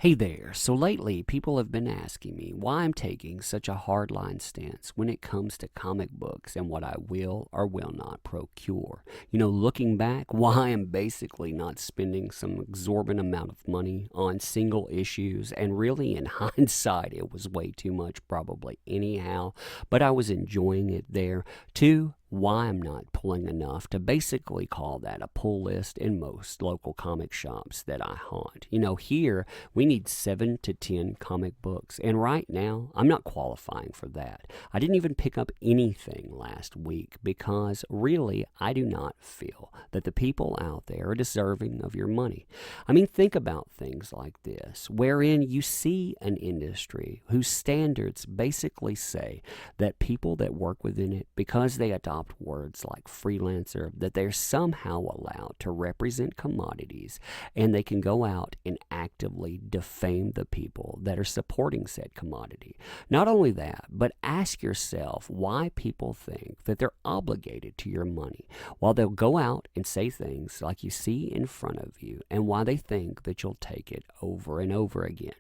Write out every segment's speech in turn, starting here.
Hey there. So lately, people have been asking me why I'm taking such a hardline stance when it comes to comic books and what I will or will not procure. Looking back, why I'm basically not spending some exorbitant amount of money on single issues, and really, in hindsight, it was way too much, probably anyhow, but I was enjoying it there. Two, why I'm not pulling enough to basically call that a pull list in most local comic shops that I haunt. Here we need 7 to 10 comic books, and right now I'm not qualifying for that. I didn't even pick up anything last week because really I do not feel that the people out there are deserving of your money. I mean, think about things like this, wherein you see an industry whose standards basically say that people that work within it, because they adopt words like freelancer, that they're somehow allowed to represent commodities, and they can go out and actively defame the people that are supporting said commodity. Not only that, but ask yourself why people think that they're obligated to your money, while they'll go out and say things like you see in front of you, and why they think that you'll take it over and over again.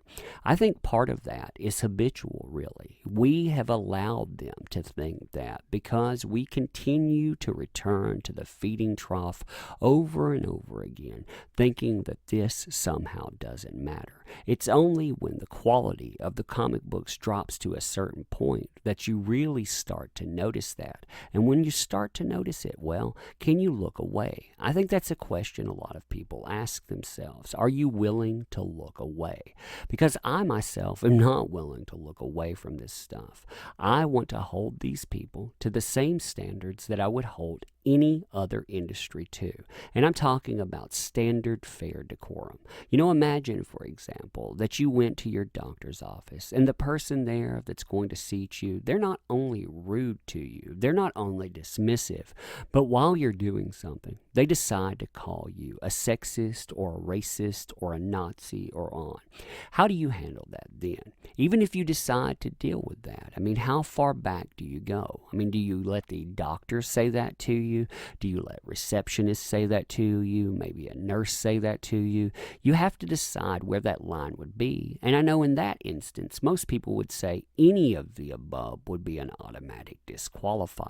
I think part of that is habitual, really. We have allowed them to think that because we continue to return to the feeding trough over and over again, thinking that this somehow doesn't matter. It's only when the quality of the comic books drops to a certain point that you really start to notice that. And when you start to notice it, well, can you look away? I think that's a question a lot of people ask themselves. Are you willing to look away? Because I myself am not willing to look away from this stuff. I want to hold these people to the same standards that I would hold any other industry to. And I'm talking about standard fare decorum. Imagine, for example, that you went to your doctor's office and the person there that's going to seat you, they're not only rude to you, they're not only dismissive, but while you're doing something, they decide to call you a sexist or a racist or a Nazi or on. How do you handle that then? Even if you decide to deal with that, I mean, how far back do you go? I mean, do you let the doctor say that to you? Do you let receptionists say that to you? Maybe a nurse say that to you? You have to decide where that line would be. And I know in that instance, most people would say any of the above would be an automatic disqualifier.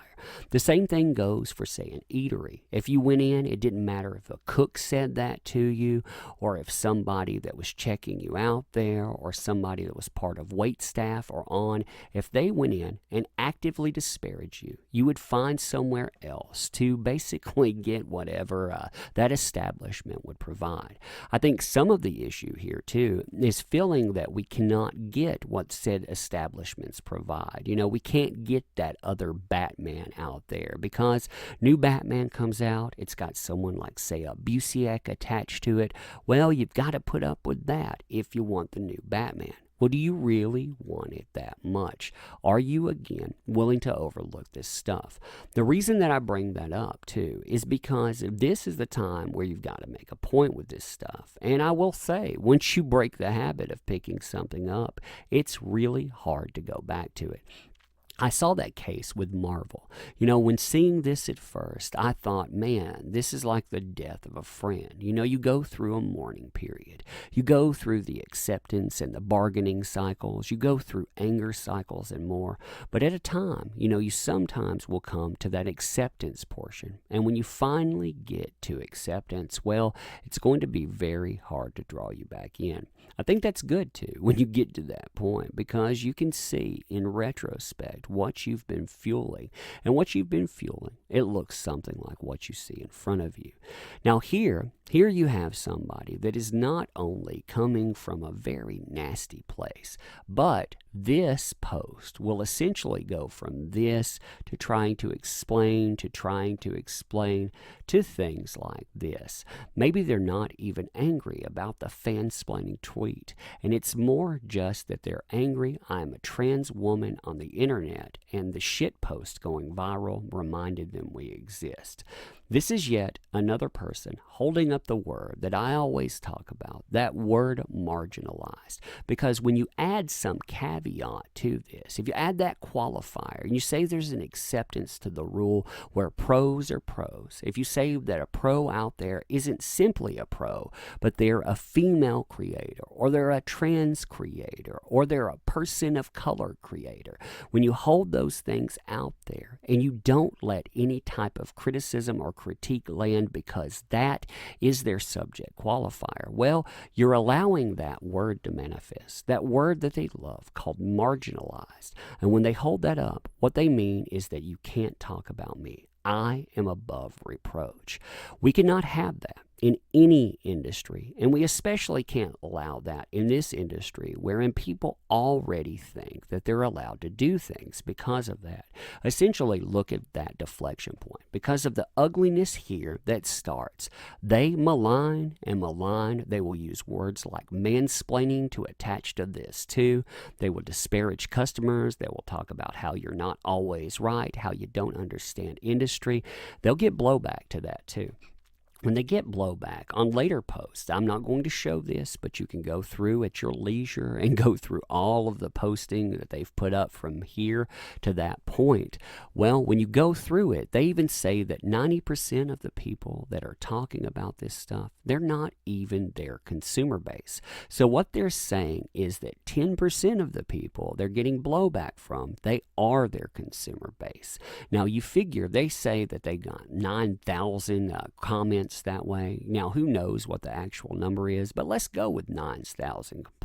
The same thing goes for, say, an eatery. If you went in, it didn't matter if a cook said that to you, or if somebody that was checking you out there, or somebody that was part of wait staff or on, if they went in and actively disparaged you, you would find somewhere else to basically get whatever that establishment would provide. I think some of the issue here too is feeling that we cannot get what said establishments provide. We can't get that other Batman out there because new Batman comes out, it's got someone like, say, a Busiek attached to it. Well, you've got to put up with that if you want the new Batman. Well, do you really want it that much? Are you, again, willing to overlook this stuff? The reason that I bring that up, too, is because this is the time where you've got to make a point with this stuff. And I will say, once you break the habit of picking something up, it's really hard to go back to it. I saw that case with Marvel. When seeing this at first, I thought, man, this is like the death of a friend. You go through a mourning period. You go through the acceptance and the bargaining cycles. You go through anger cycles and more. But at a time, you sometimes will come to that acceptance portion. And when you finally get to acceptance, well, it's going to be very hard to draw you back in. I think that's good, too, when you get to that point, because you can see in retrospect what you've been fueling. And what you've been fueling, it looks something like what you see in front of you. Now here you have somebody that is not only coming from a very nasty place, but this post will essentially go from this to trying to explain to things like this. Maybe they're not even angry about the fansplaining tweet, and it's more just that they're angry. I'm a trans woman on the internet, and the shit post going viral reminded them we exist. This is yet another person holding up the word that I always talk about, that word marginalized. Because when you add some caveat to this, if you add that qualifier and you say there's an acceptance to the rule where pros are pros, if you say that a pro out there isn't simply a pro, but they're a female creator, or they're a trans creator, or they're a person of color creator, when you hold those things out there and you don't let any type of criticism or critique land because that is their subject qualifier, well, you're allowing that word to manifest, that word that they love called marginalized. And when they hold that up, what they mean is that you can't talk about me. I am above reproach. We cannot have that in any industry, and we especially can't allow that in this industry wherein people already think that they're allowed to do things because of that. Essentially, look at that deflection point. Because of the ugliness here that starts, they malign and malign. They will use words like mansplaining to attach to this too. They will disparage customers. They will talk about how you're not always right, how you don't understand industry. They'll get blowback to that too. When they get blowback on later posts, I'm not going to show this, but you can go through at your leisure and go through all of the posting that they've put up from here to that point. Well, when you go through it, they even say that 90% of the people that are talking about this stuff, they're not even their consumer base. So what they're saying is that 10% of the people they're getting blowback from, they are their consumer base. Now, you figure they say that they got 9,000 comments that way. Now, who knows what the actual number is, but let's go with 9,000 complaints.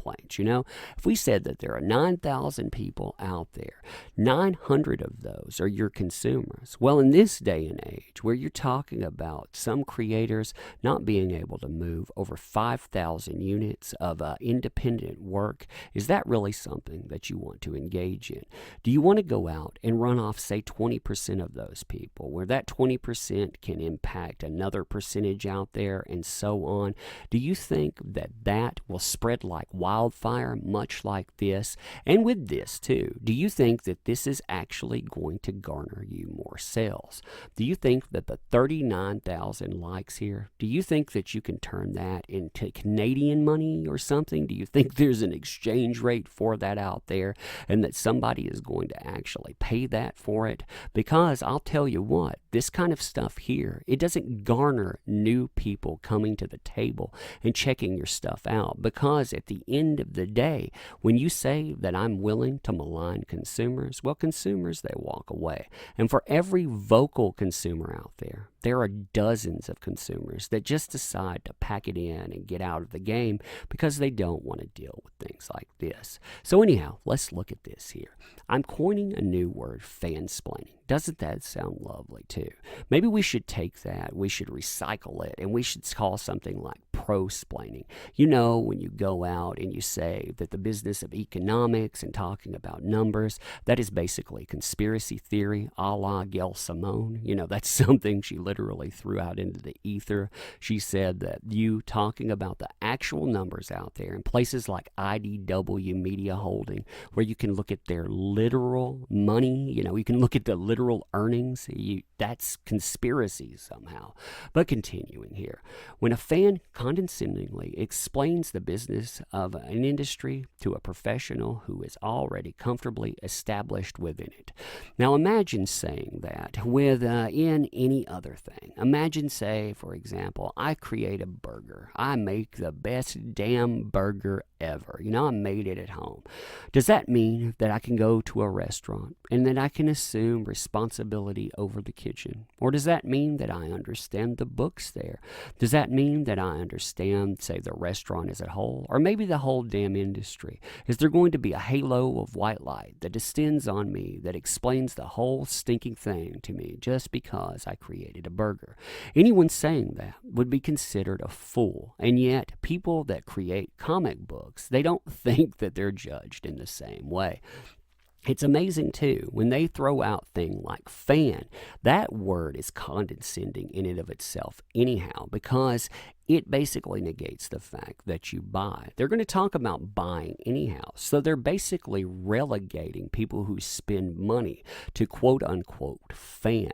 If we said that there are 9,000 people out there, 900 of those are your consumers. Well, in this day and age, where you're talking about some creators not being able to move over 5,000 units of independent work, is that really something that you want to engage in? Do you want to go out and run off, say, 20% of those people, where that 20% can impact another percentage out there and so on? Do you think that that will spread like wildfire, much like this? And with this too, do you think that this is actually going to garner you more sales? Do you think that the 39,000 likes here, do you think that you can turn that into Canadian money or something? Do you think there's an exchange rate for that out there and that somebody is going to actually pay that for it? Because I'll tell you what, this kind of stuff here, it doesn't garner new people coming to the table and checking your stuff out. Because at the end of the day, when you say that I'm willing to malign consumers, well, consumers, they walk away. And for every vocal consumer out there, there are dozens of consumers that just decide to pack it in and get out of the game because they don't want to deal with things like this. So anyhow, let's look at this here. I'm coining a new word, fansplaining. Doesn't that sound lovely too? Maybe we should take that, we should recycle it, and we should call something like pro-splaining. When you go out and you say that the business of economics and talking about numbers, that is basically conspiracy theory, a la Gail Simone. That's something she literally threw out into the ether. She said that you talking about the actual numbers out there in places like IDW Media Holding, where you can look at their literal money, you can look at the literal earnings, that's conspiracy somehow. But continuing here, when a fan condescendingly explains the business of an industry to a professional who is already comfortably established within it. Now imagine saying that in any other thing. Imagine, say, for example, I create a burger. I make the best damn burger ever. I made it at home. Does that mean that I can go to a restaurant and that I can assume responsibility over the kitchen? Or does that mean that I understand the books there? Does that mean that I understand, say, the restaurant as a whole, or maybe the whole damn industry? Is there going to be a halo of white light that descends on me that explains the whole stinking thing to me just because I created a burger? Anyone saying that would be considered a fool, and yet people that create comic books, they don't think that they're judged in the same way. It's amazing, too, when they throw out things like fan, that word is condescending in and of itself anyhow, because it basically negates the fact that you buy. They're going to talk about buying anyhow. So they're basically relegating people who spend money to quote unquote fan.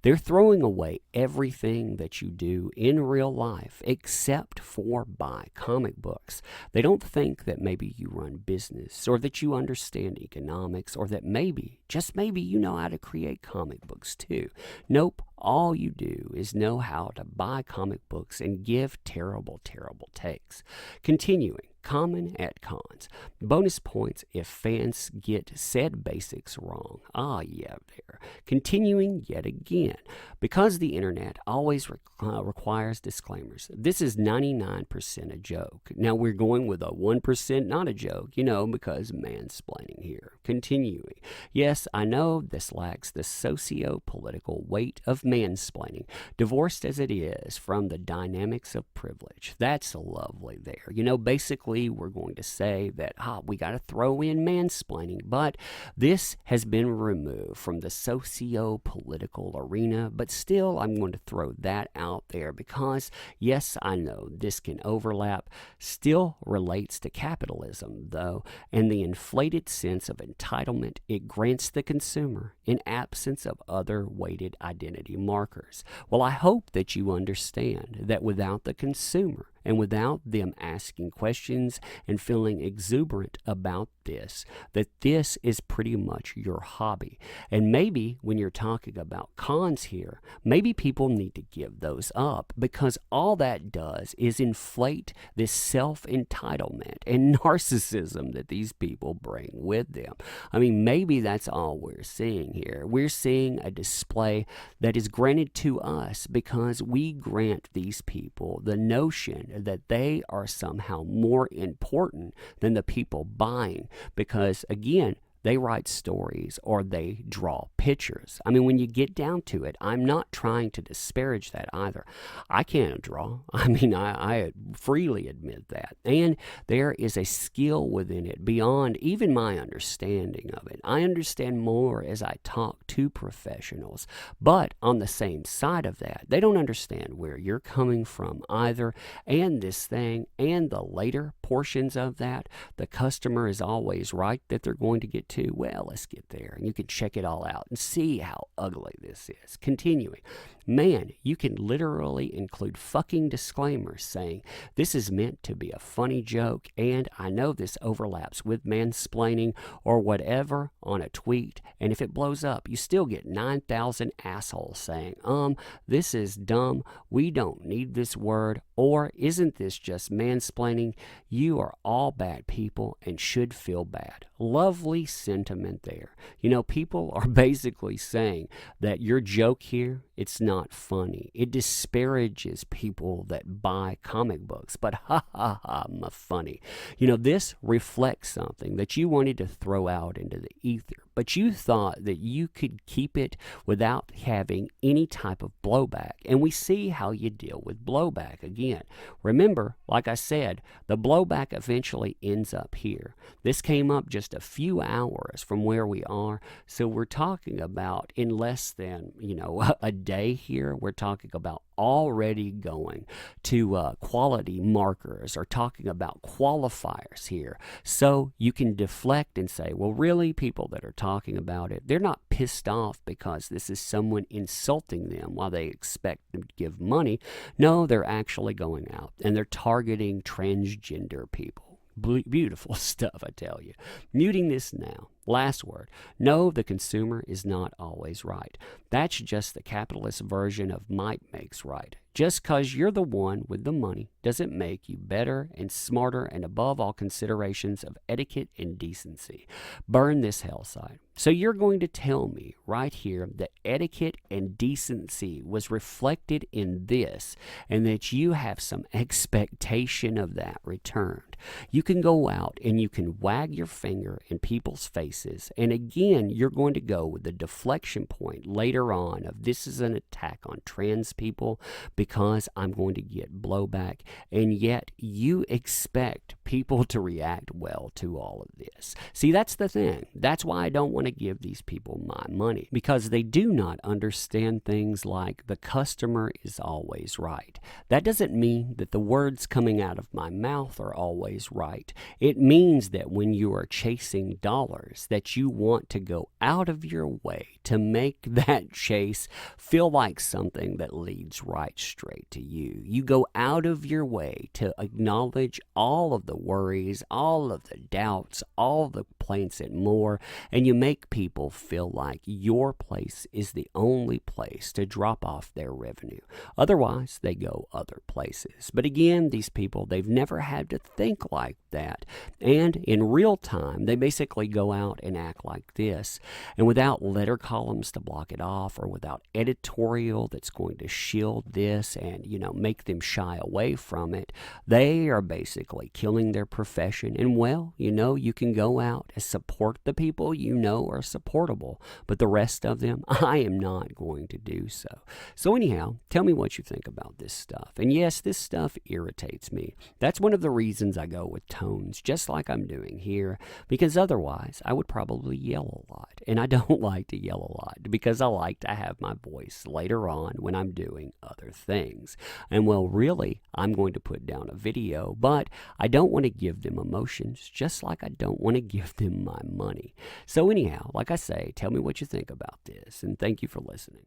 They're throwing away everything that you do in real life except for buy comic books. They don't think that maybe you run business or that you understand economics or that maybe, just maybe, you know how to create comic books too. Nope. All you do is know how to buy comic books and give terrible, terrible takes. Continuing, common at cons. Bonus points if fans get said basics wrong. Ah, yeah, there. Continuing yet again. Because the internet always requires disclaimers, this is 99% a joke. Now we're going with a 1% not a joke, because mansplaining here. Continuing. Yes, I know this lacks the socio-political weight of mansplaining, divorced as it is from the dynamics of privilege. That's lovely there. Basically, we're going to say that we got to throw in mansplaining, but this has been removed from the socio-political arena. But still, I'm going to throw that out there because, yes, I know this can overlap. Still relates to capitalism, though, and the inflated sense of entitlement it grants the consumer in absence of other weighted identity markers. Well, I hope that you understand that without the consumer and without them asking questions and feeling exuberant about this, that this is pretty much your hobby. And maybe when you're talking about cons here, maybe people need to give those up because all that does is inflate this self-entitlement and narcissism that these people bring with them. I mean, maybe that's all we're seeing here. We're seeing a display that is granted to us because we grant these people the notion that they are somehow more important than the people buying because, again, they write stories or they draw pictures. I mean, when you get down to it, I'm not trying to disparage that either. I can't draw. I mean, I freely admit that. And there is a skill within it beyond even my understanding of it. I understand more as I talk to professionals. But on the same side of that, they don't understand where you're coming from either. And this thing and the later portions of that, the customer is always right that they're going to get to. Well, let's get there. And you can check it all out and see how ugly this is. Continuing. Man, you can literally include fucking disclaimers saying this is meant to be a funny joke and I know this overlaps with mansplaining or whatever on a tweet, and if it blows up, you still get 9,000 assholes saying, this is dumb, we don't need this word, or isn't this just mansplaining? You are all bad people and should feel bad. Lovely sentiment there. People are basically saying that your joke here, it's not funny. It disparages people that buy comic books, but funny. This reflects something that you wanted to throw out into the ether, but you thought that you could keep it without having any type of blowback. And we see how you deal with blowback again. Remember, like I said, the blowback eventually ends up here. This came up just a few hours from where we are, so we're talking about in less than, a day here, we're talking about already going to quality markers or talking about qualifiers here. So you can deflect and say, well, really, people that are talking about it, they're not pissed off because this is someone insulting them while they expect them to give money. No, they're actually going out and they're targeting transgender people. Beautiful stuff, I tell you. Muting this now. Last word. No, the consumer is not always right. That's just the capitalist version of might makes right. Just because you're the one with the money doesn't make you better and smarter and above all considerations of etiquette and decency. Burn this hellside. So you're going to tell me right here that etiquette and decency was reflected in this and that you have some expectation of that returned. You can go out and you can wag your finger in people's faces, and again, you're going to go with the deflection point later on of this is an attack on trans people because I'm going to get blowback, and yet you expect people to react well to all of this. See, that's the thing. That's why I don't want to give these people my money, because they do not understand things like the customer is always right. That doesn't mean that the words coming out of my mouth are always right. It means that when you are chasing dollars, that you want to go out of your way to make that chase feel like something that leads right straight to you. You go out of your way to acknowledge all of the worries, all of the doubts, all the complaints and more, and you make people feel like your place is the only place to drop off their revenue. Otherwise, they go other places. But again, these people, they've never had to think like that. And in real time, they basically go out and act like this. And without letter columns to block it off, or without editorial that's going to shield this and, make them shy away from it, they are basically killing their profession. And well, you can go out and support the people are supportable, but the rest of them, I am not going to do so. So anyhow, tell me what you think about this stuff. And yes, this stuff irritates me. That's one of the reasons I go with tones, just like I'm doing here, because otherwise I would probably yell a lot. And I don't like to yell a lot because I like to have my voice later on when I'm doing other things. And well, really, I'm going to put down a video, but I don't want to give them emotions, just like I don't want to give them my money. So anyhow, like I say, tell me what you think about this, and thank you for listening.